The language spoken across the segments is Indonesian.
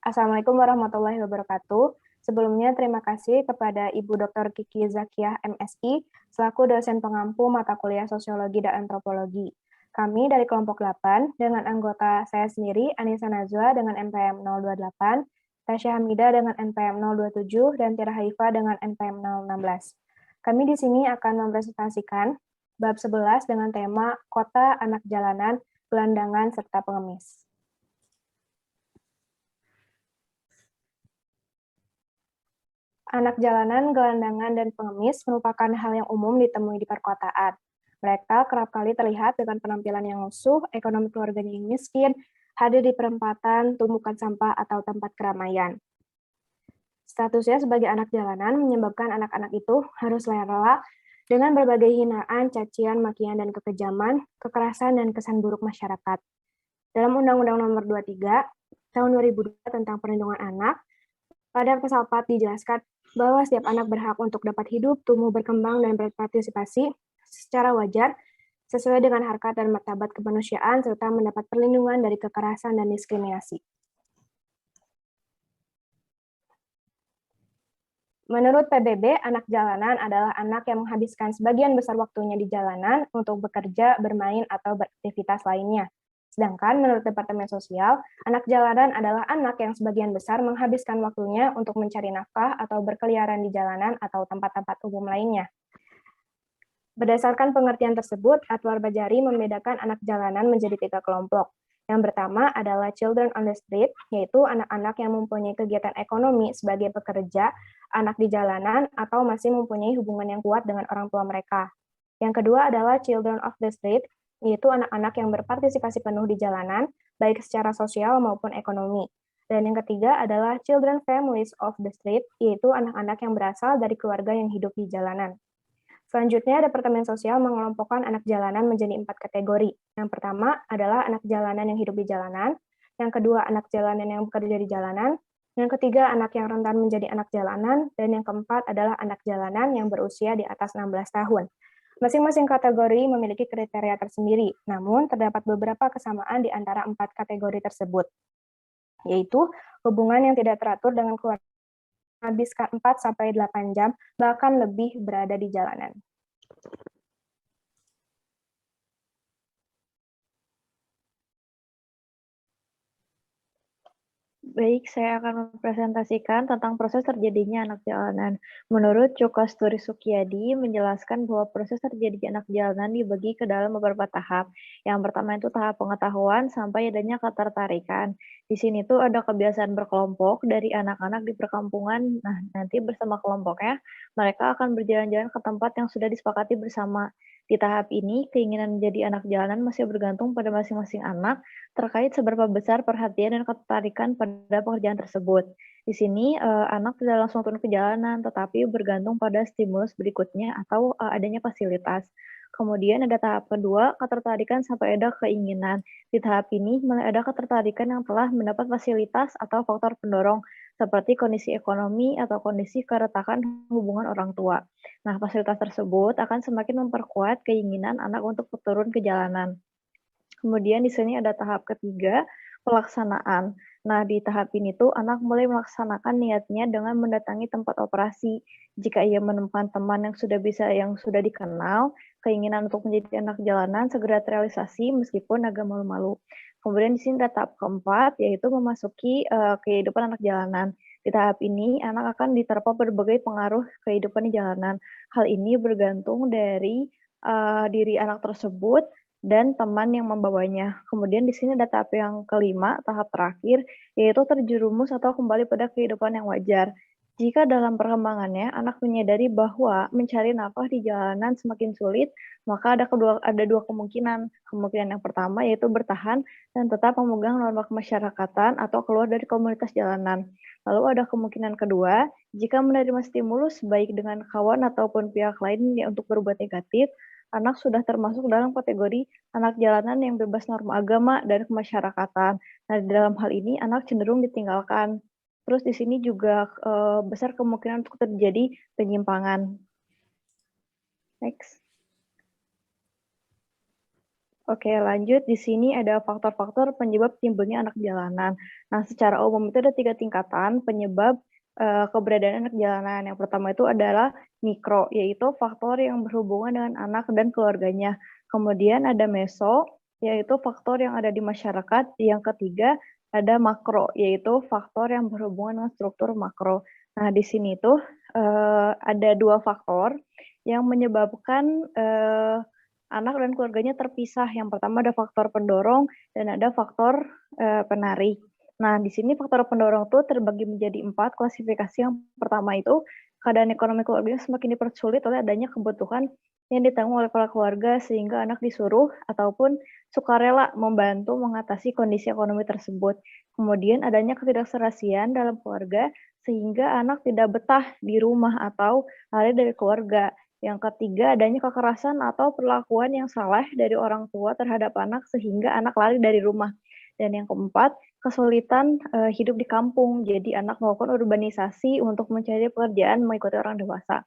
Assalamualaikum warahmatullahi wabarakatuh. Sebelumnya terima kasih kepada Ibu Dr. Kiki Zakiah MSI selaku dosen pengampu mata kuliah Sosiologi dan Antropologi. Kami dari kelompok 8 dengan anggota saya sendiri Anissa Najwa dengan NPM 028, Tasya Hamida dengan NPM 027 dan Tira Haifa dengan NPM 016. Kami di sini akan mempresentasikan bab 11 dengan tema Kota, Anak Jalanan, Gelandangan, serta Pengemis. Anak jalanan, gelandangan, dan pengemis merupakan hal yang umum ditemui di perkotaan. Mereka kerap kali terlihat dengan penampilan yang lusuh, ekonomi keluarganya yang miskin, hadir di perempatan, tumpukan sampah, atau tempat keramaian. Statusnya sebagai anak jalanan menyebabkan anak-anak itu harus rela dengan berbagai hinaan, cacian, makian, dan kekejaman, kekerasan, dan kesan buruk masyarakat. Dalam Undang-Undang Nomor 23 Tahun 2002 tentang Perlindungan Anak, pada pasal 4 dijelaskan bahwa setiap anak berhak untuk dapat hidup, tumbuh, berkembang, dan berpartisipasi secara wajar sesuai dengan harkat dan martabat kemanusiaan serta mendapat perlindungan dari kekerasan dan diskriminasi. Menurut PBB, anak jalanan adalah anak yang menghabiskan sebagian besar waktunya di jalanan untuk bekerja, bermain, atau beraktivitas lainnya. Sedangkan menurut Departemen Sosial, anak jalanan adalah anak yang sebagian besar menghabiskan waktunya untuk mencari nafkah atau berkeliaran di jalanan atau tempat-tempat umum lainnya. Berdasarkan pengertian tersebut, Atwar Bajari membedakan anak jalanan menjadi 3 kelompok. Yang pertama adalah children on the street, yaitu anak-anak yang mempunyai kegiatan ekonomi sebagai pekerja, anak di jalanan, atau masih mempunyai hubungan yang kuat dengan orang tua mereka. Yang kedua adalah children of the street, yaitu anak-anak yang berpartisipasi penuh di jalanan, baik secara sosial maupun ekonomi. Dan yang ketiga adalah children families of the street, yaitu anak-anak yang berasal dari keluarga yang hidup di jalanan. Selanjutnya, Departemen Sosial mengelompokkan anak jalanan menjadi 4 kategori. Yang pertama adalah anak jalanan yang hidup di jalanan, yang kedua anak jalanan yang bekerja di jalanan, yang ketiga anak yang rentan menjadi anak jalanan, dan yang keempat adalah anak jalanan yang berusia di atas 16 tahun. Masing-masing kategori memiliki kriteria tersendiri, namun terdapat beberapa kesamaan di antara 4 kategori tersebut, yaitu hubungan yang tidak teratur dengan keluarga, menghabiskan 4-8 jam, bahkan lebih berada di jalanan. Baik, saya akan mempresentasikan tentang proses terjadinya anak jalanan. Menurut Cokasturi Sukiyadi, menjelaskan bahwa proses terjadinya anak jalanan dibagi ke dalam beberapa tahap. Yang pertama itu tahap pengetahuan sampai adanya ketertarikan. Di sini tuh ada kebiasaan berkelompok dari anak-anak di perkampungan. Nah, nanti bersama kelompoknya, mereka akan berjalan-jalan ke tempat yang sudah disepakati bersama. Di tahap ini, keinginan menjadi anak jalanan masih bergantung pada masing-masing anak, terkait seberapa besar perhatian dan ketertarikan pada pekerjaan tersebut. Di sini, anak tidak langsung turun ke jalanan, tetapi bergantung pada stimulus berikutnya atau adanya fasilitas. Kemudian ada tahap kedua, ketertarikan sampai ada keinginan. Di tahap ini, mulai ada ketertarikan yang telah mendapat fasilitas atau faktor pendorong, seperti kondisi ekonomi atau kondisi keretakan hubungan orang tua. Nah, fasilitas tersebut akan semakin memperkuat keinginan anak untuk turun ke jalanan. Kemudian di sini ada tahap ketiga, pelaksanaan. Nah, di tahap ini tuh anak mulai melaksanakan niatnya dengan mendatangi tempat operasi. Jika ia menemukan teman yang sudah dikenal, keinginan untuk menjadi anak jalanan segera terrealisasi meskipun agak malu-malu. Kemudian di sini ada tahap keempat, yaitu memasuki kehidupan anak jalanan. Di tahap ini, anak akan diterpa berbagai pengaruh kehidupan di jalanan. Hal ini bergantung dari diri anak tersebut dan teman yang membawanya. Kemudian di sini ada tahap yang kelima, tahap terakhir, yaitu terjerumus atau kembali pada kehidupan yang wajar. Jika dalam perkembangannya anak menyadari bahwa mencari nafkah di jalanan semakin sulit, maka ada dua kemungkinan. Kemungkinan yang pertama yaitu bertahan dan tetap memegang norma kemasyarakatan atau keluar dari komunitas jalanan. Lalu ada kemungkinan kedua, jika menerima stimulus baik dengan kawan ataupun pihak lain untuk berbuat negatif, anak sudah termasuk dalam kategori anak jalanan yang bebas norma agama dan kemasyarakatan. Nah, dalam hal ini anak cenderung ditinggalkan. Terus di sini juga besar kemungkinan untuk terjadi penyimpangan. Next. Oke, lanjut. Di sini ada faktor-faktor penyebab timbulnya anak jalanan. Nah, secara umum itu ada 3 tingkatan penyebab keberadaan anak jalanan. Yang pertama itu adalah mikro, yaitu faktor yang berhubungan dengan anak dan keluarganya. Kemudian ada meso, yaitu faktor yang ada di masyarakat. Yang ketiga ada makro, yaitu faktor yang berhubungan dengan struktur makro. Nah, di sini tuh ada 2 faktor yang menyebabkan anak dan keluarganya terpisah. Yang pertama ada faktor pendorong dan ada faktor penarik. Nah, di sini faktor pendorong itu terbagi menjadi 4 klasifikasi. Yang pertama itu keadaan ekonomi keluarga semakin dipersulit oleh adanya kebutuhan yang ditanggung oleh kepala keluarga sehingga anak disuruh ataupun sukarela membantu mengatasi kondisi ekonomi tersebut. Kemudian adanya ketidakserasian dalam keluarga sehingga anak tidak betah di rumah atau lari dari keluarga. Yang ketiga, adanya kekerasan atau perlakuan yang salah dari orang tua terhadap anak sehingga anak lari dari rumah. Dan yang keempat, kesulitan hidup di kampung. Jadi anak melakukan urbanisasi untuk mencari pekerjaan mengikuti orang dewasa.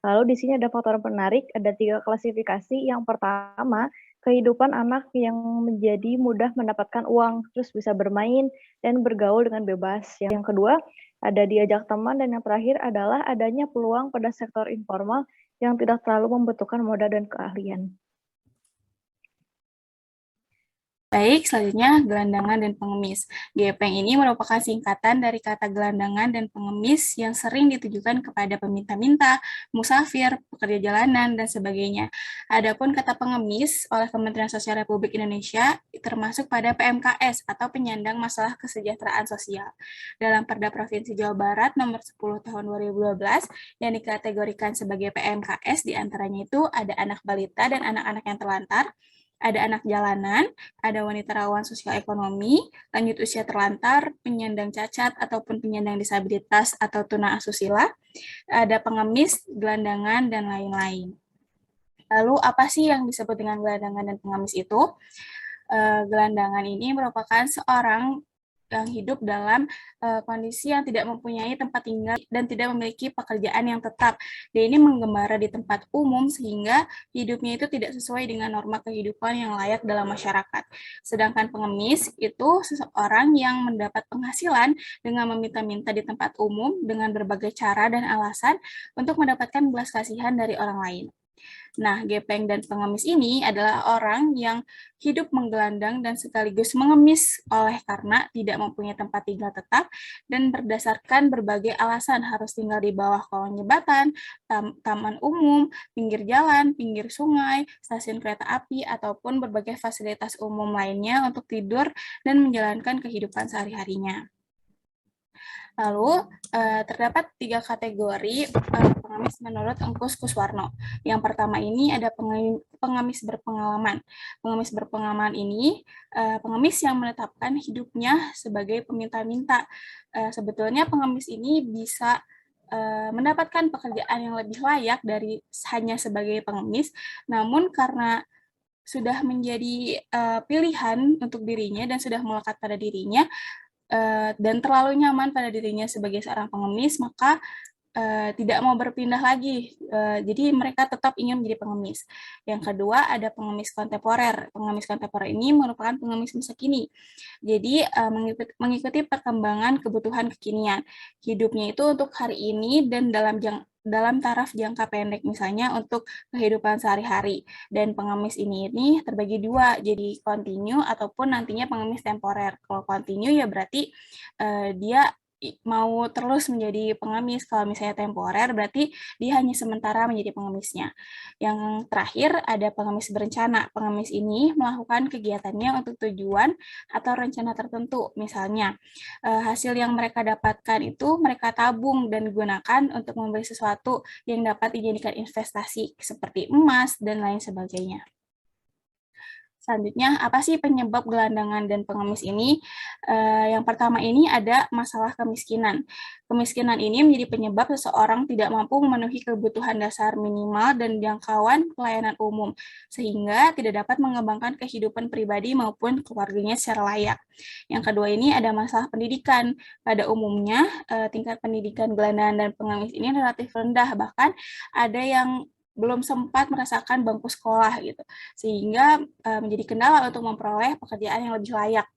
Lalu di sini ada faktor penarik, ada 3 klasifikasi. Yang pertama, kehidupan anak yang menjadi mudah mendapatkan uang, terus bisa bermain dan bergaul dengan bebas. Yang kedua, ada diajak teman, dan yang terakhir adalah adanya peluang pada sektor informal yang tidak terlalu membutuhkan modal dan keahlian. Baik, selanjutnya gelandangan dan pengemis. Gepeng ini merupakan singkatan dari kata gelandangan dan pengemis yang sering ditujukan kepada peminta-minta, musafir, pekerja jalanan, dan sebagainya. Adapun kata pengemis oleh Kementerian Sosial Republik Indonesia termasuk pada PMKS atau penyandang masalah kesejahteraan sosial. Dalam Perda Provinsi Jawa Barat nomor 10 tahun 2012 yang dikategorikan sebagai PMKS diantaranya itu ada anak balita dan anak-anak yang terlantar, ada anak jalanan, ada wanita rawan sosial ekonomi, lanjut usia terlantar, penyandang cacat ataupun penyandang disabilitas atau tuna asusila, ada pengemis, gelandangan, dan lain-lain. Lalu apa sih yang disebut dengan gelandangan dan pengemis itu? Gelandangan ini merupakan seorang yang hidup dalam kondisi yang tidak mempunyai tempat tinggal dan tidak memiliki pekerjaan yang tetap. Dia ini menggembara di tempat umum sehingga hidupnya itu tidak sesuai dengan norma kehidupan yang layak dalam masyarakat. Sedangkan pengemis itu seseorang yang mendapat penghasilan dengan meminta-minta di tempat umum dengan berbagai cara dan alasan untuk mendapatkan belas kasihan dari orang lain. Nah, gepeng dan pengemis ini adalah orang yang hidup menggelandang dan sekaligus mengemis oleh karena tidak mempunyai tempat tinggal tetap dan berdasarkan berbagai alasan harus tinggal di bawah kolong jembatan, taman umum, pinggir jalan, pinggir sungai, stasiun kereta api, ataupun berbagai fasilitas umum lainnya untuk tidur dan menjalankan kehidupan sehari-harinya. Lalu, terdapat 3 kategori pengemis menurut Engkus Kuswarno. Yang pertama ini ada pengemis berpengalaman. Pengemis berpengalaman ini pengemis yang menetapkan hidupnya sebagai peminta-minta. Sebetulnya pengemis ini bisa mendapatkan pekerjaan yang lebih layak dari hanya sebagai pengemis, namun karena sudah menjadi pilihan untuk dirinya dan sudah melekat pada dirinya, dan terlalu nyaman pada dirinya sebagai seorang pengemis, maka tidak mau berpindah lagi. Jadi mereka tetap ingin menjadi pengemis. Yang kedua ada pengemis kontemporer. Pengemis kontemporer ini merupakan pengemis masa kini. Jadi mengikuti perkembangan kebutuhan kekinian. Hidupnya itu untuk hari ini dan dalam taraf jangka pendek, misalnya untuk kehidupan sehari-hari. Dan pengemis ini terbagi 2, jadi kontinu ataupun nantinya pengemis temporer. Kalau kontinu ya berarti dia mau terus menjadi pengemis. Kalau misalnya temporer berarti dia hanya sementara menjadi pengemisnya. Yang terakhir ada pengemis berencana. Pengemis ini melakukan kegiatannya untuk tujuan atau rencana tertentu. Misalnya hasil yang mereka dapatkan itu mereka tabung dan gunakan untuk membeli sesuatu yang dapat dijadikan investasi seperti emas dan lain sebagainya. Selanjutnya, apa sih penyebab gelandangan dan pengemis ini? Yang pertama ini ada masalah kemiskinan. Kemiskinan ini menjadi penyebab seseorang tidak mampu memenuhi kebutuhan dasar minimal dan jangkauan pelayanan umum, sehingga tidak dapat mengembangkan kehidupan pribadi maupun keluarganya secara layak. Yang kedua ini ada masalah pendidikan. Pada umumnya, tingkat pendidikan gelandangan dan pengemis ini relatif rendah, bahkan ada yang belum sempat merasakan bangku sekolah gitu, sehingga menjadi kendala untuk memperoleh pekerjaan yang lebih layak.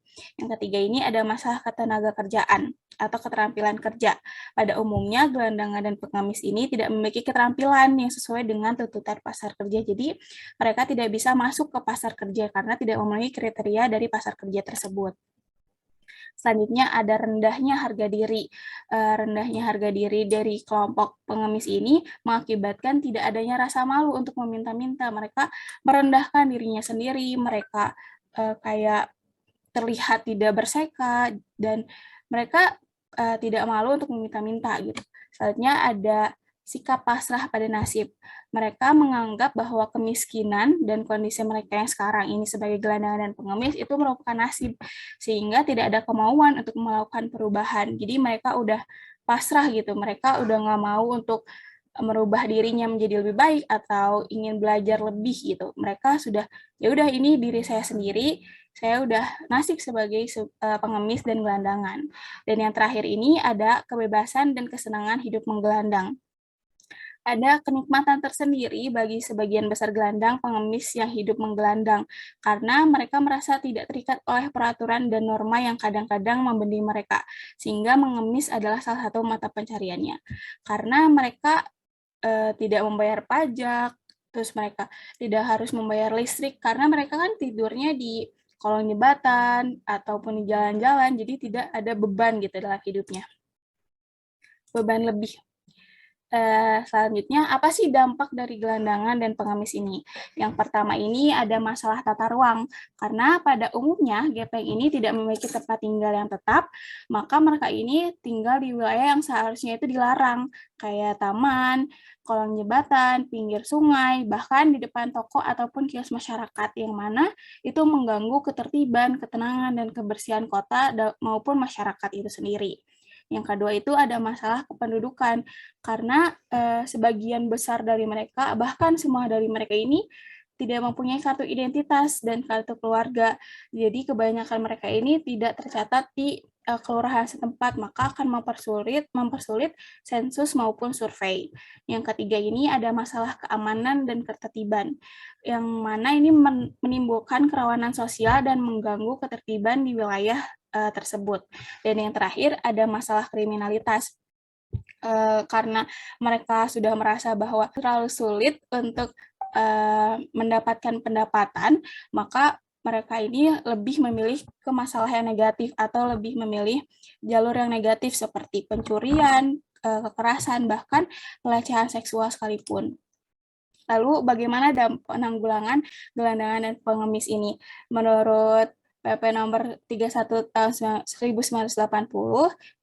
Yang ketiga ini ada masalah ketenaga kerjaan atau keterampilan kerja. Pada umumnya, gelandangan dan pengemis ini tidak memiliki keterampilan yang sesuai dengan tuntutan pasar kerja. Jadi, mereka tidak bisa masuk ke pasar kerja karena tidak memenuhi kriteria dari pasar kerja tersebut. Selanjutnya ada rendahnya harga diri. Rendahnya harga diri dari kelompok pengemis ini mengakibatkan tidak adanya rasa malu untuk meminta-minta. Mereka merendahkan dirinya sendiri, mereka kayak terlihat tidak berseka, dan mereka tidak malu untuk meminta-minta gitu. Selanjutnya ada sikap pasrah pada nasib. Mereka menganggap bahwa kemiskinan dan kondisi mereka yang sekarang ini sebagai gelandangan dan pengemis itu merupakan nasib, sehingga tidak ada kemauan untuk melakukan perubahan. Jadi mereka udah pasrah gitu, mereka udah nggak mau untuk merubah dirinya menjadi lebih baik atau ingin belajar lebih gitu. Mereka sudah, ya udah ini diri saya sendiri, saya udah nasib sebagai pengemis dan gelandangan. Dan yang terakhir ini ada kebebasan dan kesenangan hidup menggelandang. Ada kenikmatan tersendiri bagi sebagian besar gelandang pengemis yang hidup menggelandang, karena mereka merasa tidak terikat oleh peraturan dan norma yang kadang-kadang membebani mereka, sehingga mengemis adalah salah satu mata pencariannya. Karena mereka tidak membayar pajak, terus mereka tidak harus membayar listrik, karena mereka kan tidurnya di kolong jembatan ataupun di jalan-jalan, jadi tidak ada beban gitu dalam hidupnya, beban lebih. Selanjutnya, apa sih dampak dari gelandangan dan pengemis ini? Yang pertama ini ada masalah tata ruang, karena pada umumnya gepeng ini tidak memiliki tempat tinggal yang tetap, maka mereka ini tinggal di wilayah yang seharusnya itu dilarang, kayak taman, kolong jembatan, pinggir sungai, bahkan di depan toko ataupun kios masyarakat, yang mana itu mengganggu ketertiban, ketenangan, dan kebersihan kota maupun masyarakat itu sendiri. Yang kedua itu ada masalah kependudukan, karena sebagian besar dari mereka, bahkan semua dari mereka ini tidak mempunyai kartu identitas dan kartu keluarga. Jadi kebanyakan mereka ini tidak tercatat di kelurahan setempat, maka akan mempersulit sensus maupun survei. Yang ketiga ini ada masalah keamanan dan ketertiban, yang mana ini menimbulkan kerawanan sosial dan mengganggu ketertiban di wilayah tersebut. Dan yang terakhir ada masalah kriminalitas, karena mereka sudah merasa bahwa terlalu sulit untuk mendapatkan pendapatan, maka mereka ini lebih memilih ke masalah yang negatif atau lebih memilih jalur yang negatif seperti pencurian, kekerasan, bahkan pelecehan seksual sekalipun. Lalu bagaimana penanggulangan gelandangan dan pengemis ini? Menurut PP nomor 31 tahun 1980,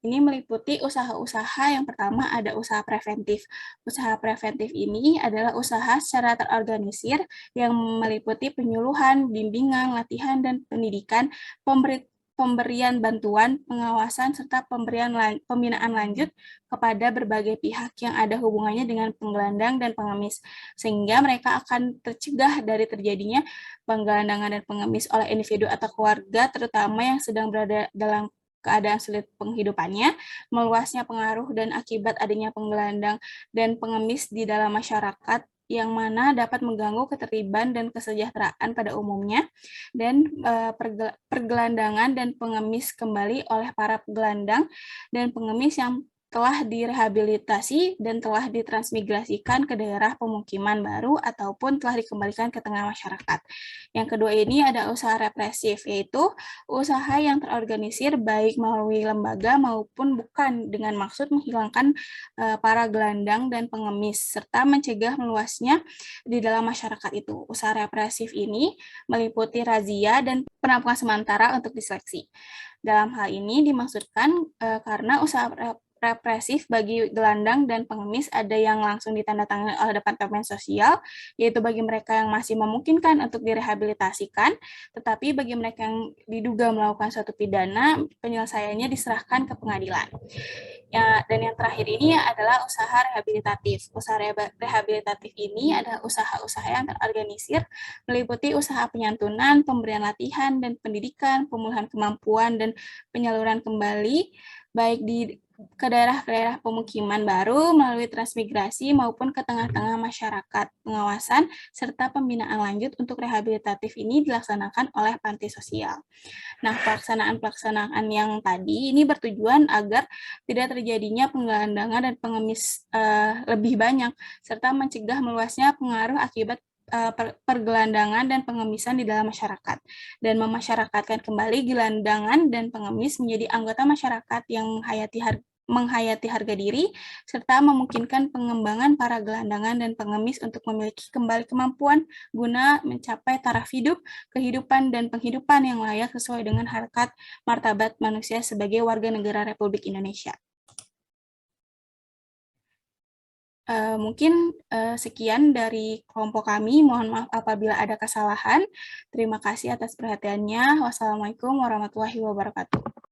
ini meliputi usaha-usaha. Yang pertama ada usaha preventif. Usaha preventif ini adalah usaha secara terorganisir yang meliputi penyuluhan, bimbingan, latihan, dan pendidikan, pemberian bantuan, pengawasan, serta pembinaan lanjut kepada berbagai pihak yang ada hubungannya dengan penggelandang dan pengemis, sehingga mereka akan tercegah dari terjadinya penggelandangan dan pengemis oleh individu atau keluarga, terutama yang sedang berada dalam keadaan sulit penghidupannya, meluasnya pengaruh dan akibat adanya penggelandang dan pengemis di dalam masyarakat, yang mana dapat mengganggu ketertiban dan kesejahteraan pada umumnya, dan pergelandangan dan pengemis kembali oleh para gelandang dan pengemis yang telah direhabilitasi dan telah ditransmigrasikan ke daerah pemukiman baru ataupun telah dikembalikan ke tengah masyarakat. Yang kedua ini ada usaha represif, yaitu usaha yang terorganisir baik melalui lembaga maupun bukan, dengan maksud menghilangkan para gelandang dan pengemis serta mencegah meluasnya di dalam masyarakat itu. Usaha represif ini meliputi razia dan penampungan sementara untuk diseleksi. Dalam hal ini dimaksudkan karena usaha represif bagi gelandang dan pengemis ada yang langsung ditandatangani oleh Departemen Sosial, yaitu bagi mereka yang masih memungkinkan untuk direhabilitasikan, tetapi bagi mereka yang diduga melakukan suatu pidana, penyelesaiannya diserahkan ke pengadilan. Ya, dan yang terakhir ini adalah usaha rehabilitatif. Usaha rehabilitatif ini adalah usaha-usaha yang terorganisir, meliputi usaha penyantunan, pemberian latihan dan pendidikan, pemulihan kemampuan dan penyaluran kembali, baik di ke daerah-daerah pemukiman baru melalui transmigrasi maupun ke tengah-tengah masyarakat. Pengawasan serta pembinaan lanjut untuk rehabilitatif ini dilaksanakan oleh panti sosial. Nah, pelaksanaan-pelaksanaan yang tadi ini bertujuan agar tidak terjadinya penggelandangan dan pengemis lebih banyak, serta mencegah meluasnya pengaruh akibat pergelandangan dan pengemisan di dalam masyarakat, dan memasyarakatkan kembali gelandangan dan pengemis menjadi anggota masyarakat yang menghayati harga diri, serta memungkinkan pengembangan para gelandangan dan pengemis untuk memiliki kembali kemampuan guna mencapai taraf hidup, kehidupan, dan penghidupan yang layak sesuai dengan harkat martabat manusia sebagai warga negara Republik Indonesia. Mungkin sekian dari kelompok kami. Mohon maaf apabila ada kesalahan. Terima kasih atas perhatiannya. Wassalamualaikum warahmatullahi wabarakatuh.